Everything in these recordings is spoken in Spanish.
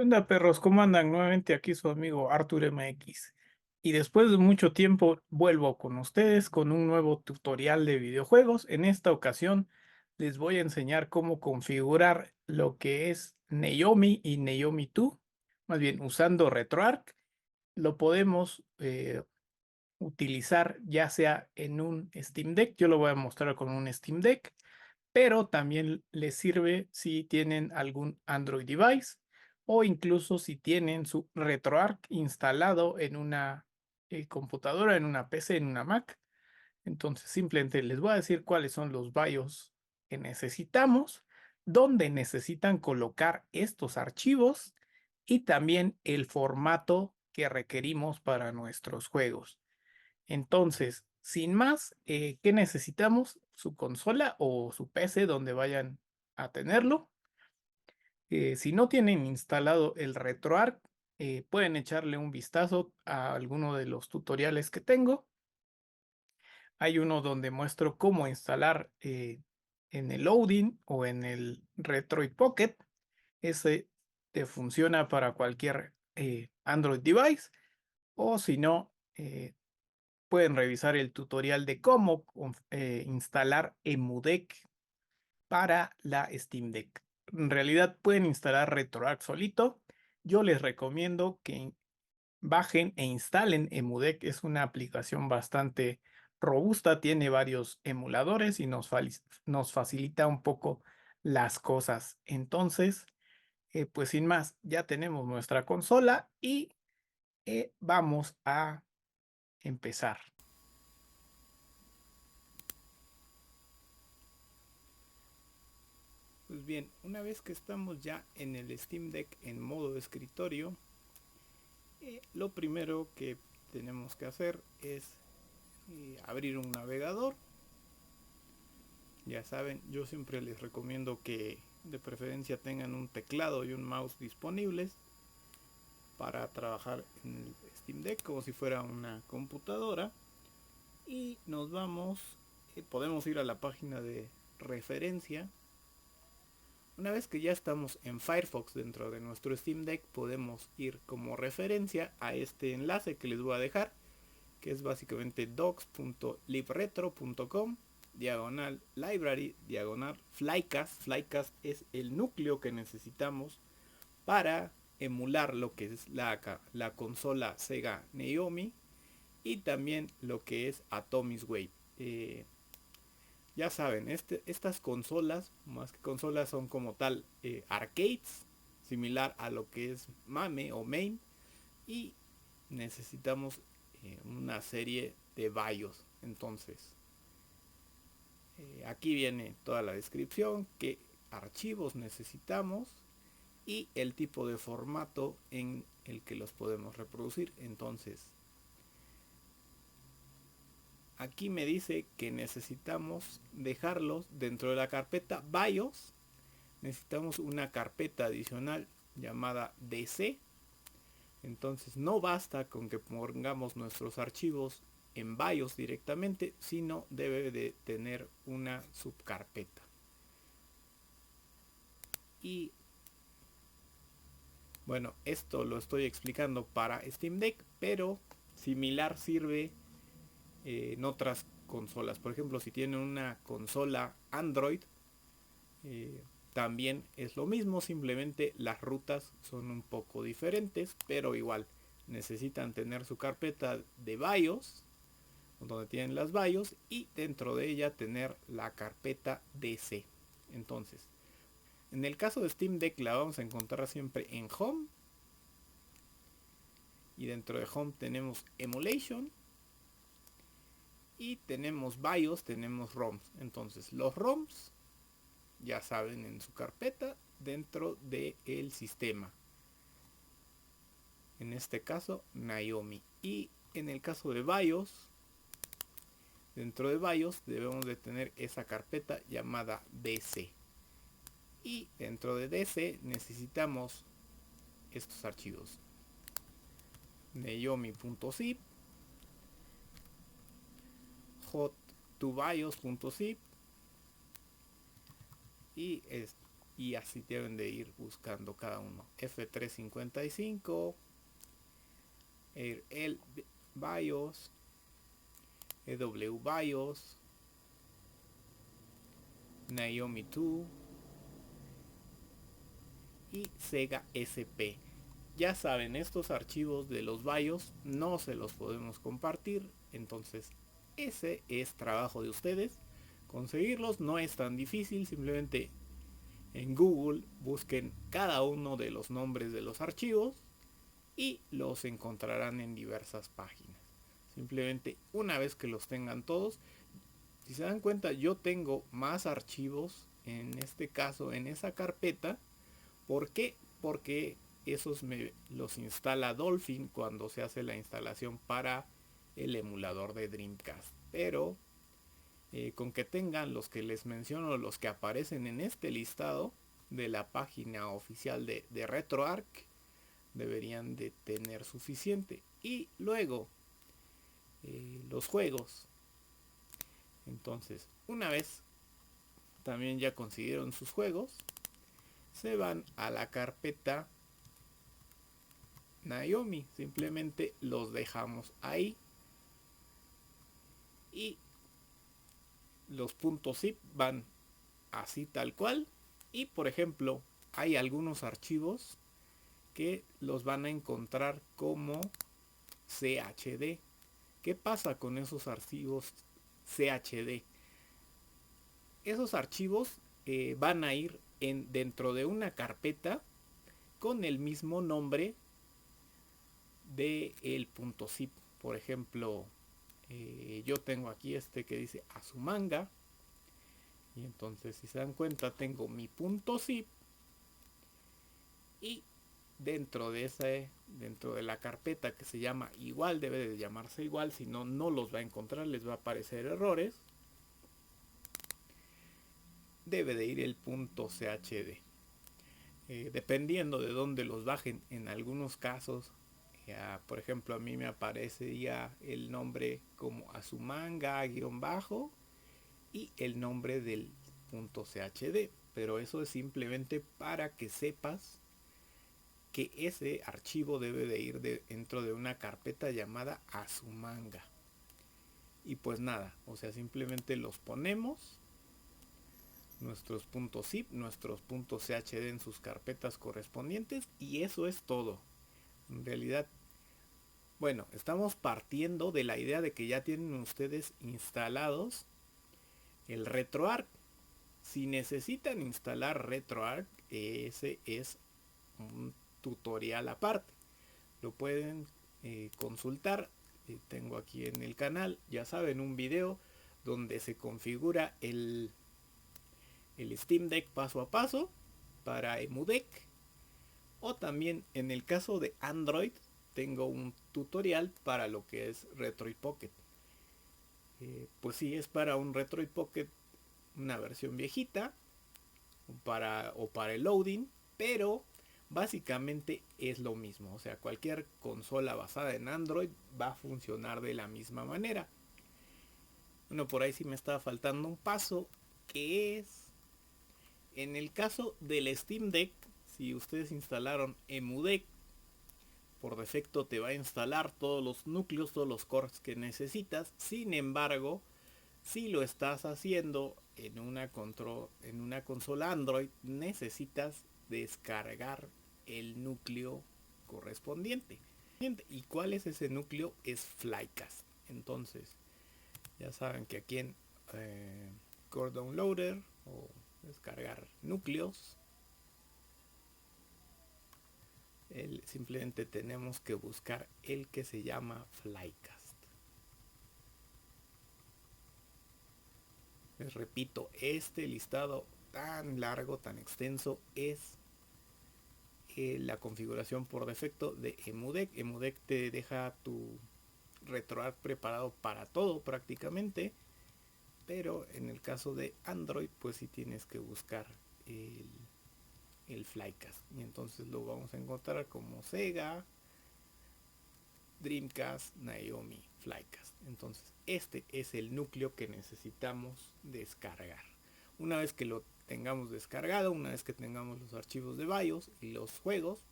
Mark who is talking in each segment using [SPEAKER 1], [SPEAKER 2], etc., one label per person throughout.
[SPEAKER 1] Onda, perros? ¿Cómo andan? Nuevamente aquí su amigo Arthur MX. Y después de mucho tiempo vuelvo con ustedes con un nuevo tutorial de videojuegos. En esta ocasión les voy a enseñar cómo configurar lo que es Naomi y Naomi 2. Más bien, usando RetroArch, lo podemos utilizar ya sea en un Steam Deck. Yo lo voy a mostrar con un Steam Deck, pero también les sirve si tienen algún Android device o incluso si tienen su RetroArch instalado en una computadora, en una PC, en una Mac. Entonces simplemente les voy a decir cuáles son los BIOS que necesitamos, dónde necesitan colocar estos archivos y también el formato que requerimos para nuestros juegos. Entonces, sin más, ¿qué necesitamos? Su consola o su PC donde vayan a tenerlo. Si no tienen instalado el RetroArch, pueden echarle un vistazo a alguno de los tutoriales que tengo. Hay uno donde muestro cómo instalar en el Loading o en el Retroid Pocket. Ese te funciona para cualquier Android device, o si no, pueden revisar el tutorial de cómo instalar EmuDeck para la Steam Deck. En realidad pueden instalar RetroArch solito. Yo les recomiendo que bajen e instalen EmuDeck. Es una aplicación bastante robusta, tiene varios emuladores y nos facilita un poco las cosas. Entonces, pues sin más, ya tenemos nuestra consola y vamos a empezar. Pues bien, una vez que estamos ya en el Steam Deck en modo de escritorio, lo primero que tenemos que hacer es abrir un navegador. Ya saben, yo siempre les recomiendo que de preferencia tengan un teclado y un mouse disponibles para trabajar en el Steam Deck como si fuera una computadora. Y nos vamos, podemos ir a la página de referencia. Una vez que ya estamos en Firefox dentro de nuestro Steam Deck, podemos ir como referencia a este enlace que les voy a dejar, que es básicamente docs.libretro.com diagonal library diagonal flycast. Flycast es el núcleo que necesitamos para emular lo que es la consola Sega Naomi y también lo que es Atomic Wave. Ya saben, estas consolas, más que consolas, son como tal arcades, similar a lo que es MAME o MAME, y necesitamos una serie de BIOS. Entonces, aquí viene toda la descripción, qué archivos necesitamos y el tipo de formato en el que los podemos reproducir. Entonces, aquí me dice que necesitamos dejarlos dentro de la carpeta BIOS. Necesitamos una carpeta adicional llamada DC. Entonces no basta con que pongamos nuestros archivos en BIOS directamente, sino debe de tener una subcarpeta. Y bueno, esto lo estoy explicando para Steam Deck, pero similar sirve en otras consolas. Por ejemplo, si tienen una consola Android, eh, también es lo mismo, simplemente las rutas son un poco diferentes, pero igual necesitan tener su carpeta de BIOS, donde tienen las BIOS, y dentro de ella tener la carpeta DC. Entonces, en el caso de Steam Deck la vamos a encontrar siempre en Home, y dentro de Home tenemos Emulation, y tenemos BIOS, tenemos ROMs. Entonces, los ROMs ya saben, en su carpeta dentro del sistema, en este caso Naomi. Y en el caso de BIOS, dentro de BIOS debemos de tener esa carpeta llamada DC, y dentro de DC necesitamos estos archivos: naomi.zip, hot2bios.zip y y así deben de ir buscando cada uno. F355, el BIOS, EW BIOS, Naomi 2 y Sega SP. Ya saben, estos archivos de los BIOS no se los podemos compartir, entonces ese es trabajo de ustedes. Conseguirlos no es tan difícil, simplemente en Google busquen cada uno de los nombres de los archivos y los encontrarán en diversas páginas. Simplemente una vez que los tengan todos, si se dan cuenta, yo tengo más archivos en este caso en esa carpeta. ¿Por qué? Porque esos me los instala Dolphin cuando se hace la instalación para el emulador de Dreamcast. Pero con que tengan los que les menciono, los que aparecen en este listado de la página oficial de RetroArch, deberían de tener suficiente. Y luego los juegos. Entonces, una vez también ya consiguieron sus juegos, se van a la carpeta Naomi, simplemente los dejamos ahí y los .zip van así tal cual. Y por ejemplo, hay algunos archivos que los van a encontrar como CHD. ¿Qué pasa con esos archivos CHD? Esos archivos van a ir dentro de una carpeta con el mismo nombre de el .zip. Por ejemplo, yo tengo aquí este que dice Azumanga, y entonces si se dan cuenta tengo mi .zip y dentro de la carpeta que se llama igual, debe de llamarse igual, si no, no los va a encontrar, les va a aparecer errores, debe de ir el .chd. Dependiendo de dónde los bajen, en algunos casos, por ejemplo, a mí me aparece ya el nombre como Azumanga-bajo y el nombre del .chd, pero eso es simplemente para que sepas que ese archivo debe de ir dentro de una carpeta llamada Azumanga. Y pues nada, o sea, simplemente los ponemos, nuestros .zip, nuestros .chd en sus carpetas correspondientes, y eso es todo. En realidad, bueno, estamos partiendo de la idea de que ya tienen ustedes instalados el RetroArch. Si necesitan instalar RetroArch, ese es un tutorial aparte. Lo pueden consultar. Tengo aquí en el canal, ya saben, un video donde se configura el Steam Deck paso a paso para EmuDeck. O también en el caso de Android tengo un tutorial para lo que es Retroid Pocket. Pues sí, es para un Retroid Pocket, una versión viejita, o para el loading, pero básicamente es lo mismo. O sea, cualquier consola basada en Android va a funcionar de la misma manera. Bueno, por ahí sí me estaba faltando un paso, que es en el caso del Steam Deck. Si ustedes instalaron EmuDeck, por defecto te va a instalar todos los núcleos, todos los cores que necesitas. Sin embargo, si lo estás haciendo en una consola Android, necesitas descargar el núcleo correspondiente. ¿Y cuál es ese núcleo? Es Flycast. Entonces, ya saben que aquí en Core Downloader o descargar núcleos, simplemente tenemos que buscar el que se llama Flycast. Les repito, este listado tan largo, tan extenso, es la configuración por defecto de EmuDeck. EmuDeck te deja tu RetroArch preparado para todo prácticamente, pero en el caso de Android pues sí tienes que buscar el Flycast, y entonces lo vamos a encontrar como Sega, Dreamcast, Naomi, Flycast. Entonces este es el núcleo que necesitamos descargar. Una vez que lo tengamos descargado, una vez que tengamos los archivos de BIOS y los juegos,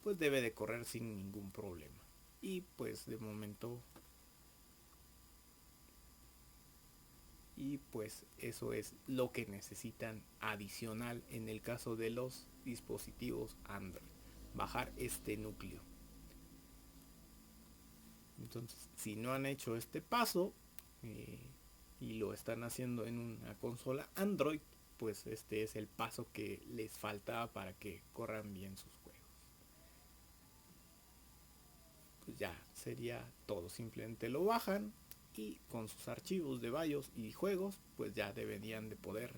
[SPEAKER 1] pues debe de correr sin ningún problema. Y pues de momento, y pues eso es lo que necesitan adicional en el caso de los dispositivos Android, bajar este núcleo. Entonces, si no han hecho este paso y lo están haciendo en una consola Android, pues este es el paso que les faltaba para que corran bien sus juegos. Pues ya sería todo, simplemente lo bajan y con sus archivos de BIOS y juegos, pues ya deberían de poder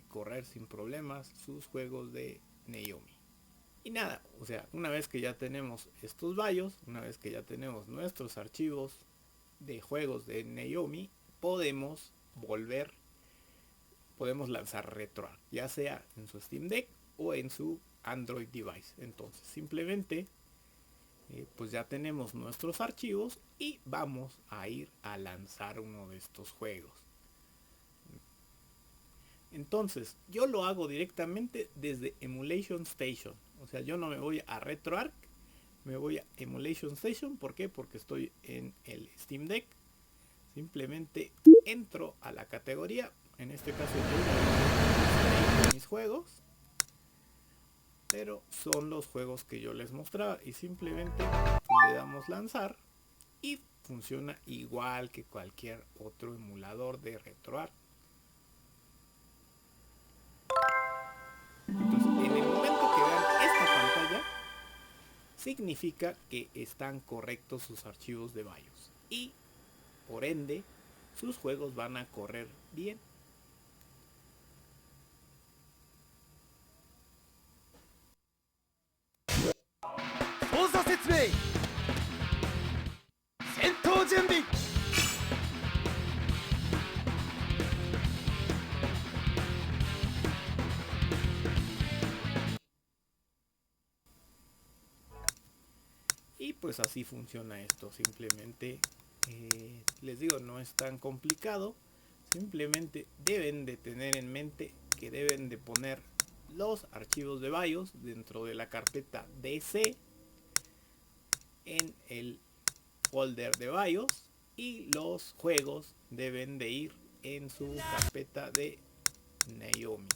[SPEAKER 1] correr sin problemas sus juegos de Naomi. Y nada, o sea, una vez que ya tenemos estos BIOS, una vez que ya tenemos nuestros archivos de juegos de Naomi, podemos lanzar RetroArch, ya sea en su Steam Deck o en su Android device. Entonces simplemente pues ya tenemos nuestros archivos y vamos a ir a lanzar uno de estos juegos. Entonces yo lo hago directamente desde Emulation Station, o sea, yo no me voy a RetroArch, me voy a Emulation Station. ¿Por qué? Porque estoy en el Steam Deck. Simplemente entro a la categoría, en este caso yo mis juegos, pero son los juegos que yo les mostraba, y simplemente le damos lanzar y funciona igual que cualquier otro emulador de RetroArch. Entonces, en el momento que vean esta pantalla, significa que están correctos sus archivos de BIOS y por ende sus juegos van a correr bien. Y pues así funciona esto. Simplemente les digo, no es tan complicado. Simplemente deben de tener en mente que deben de poner los archivos de BIOS dentro de la carpeta DC en el folder de BIOS, y los juegos deben de ir en su carpeta de Naomi.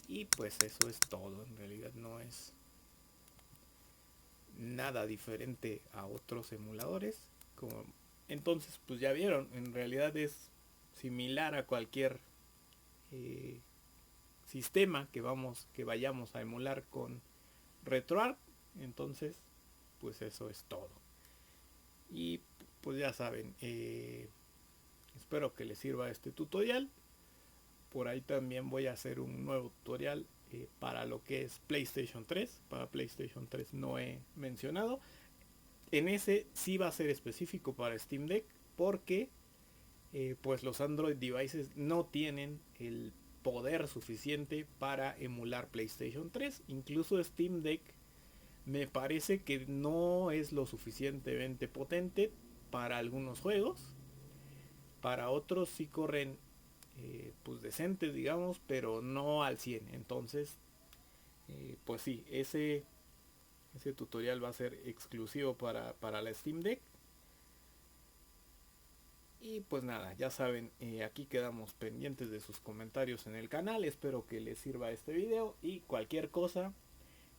[SPEAKER 1] Y pues eso es todo. En realidad no es nada diferente a otros emuladores. Entonces pues ya vieron, en realidad es similar a cualquier sistema que vayamos a emular con RetroArch. Entonces pues eso es todo. Y pues ya saben, espero que les sirva este tutorial. Por ahí también voy a hacer un nuevo tutorial para lo que es PlayStation 3. Para PlayStation 3 no he mencionado. En ese sí va a ser específico para Steam Deck, porque pues los Android devices no tienen el poder suficiente para emular PlayStation 3. Incluso Steam Deck me parece que no es lo suficientemente potente para algunos juegos. Para otros sí corren pues decentes, digamos, pero no al 100. Entonces pues sí, ese tutorial va a ser exclusivo para la Steam Deck. Y pues nada, ya saben, aquí quedamos pendientes de sus comentarios en el canal. Espero que les sirva este video y cualquier cosa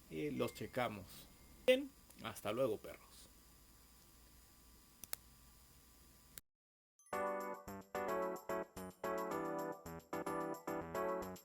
[SPEAKER 1] los checamos. Bien, hasta luego, perros.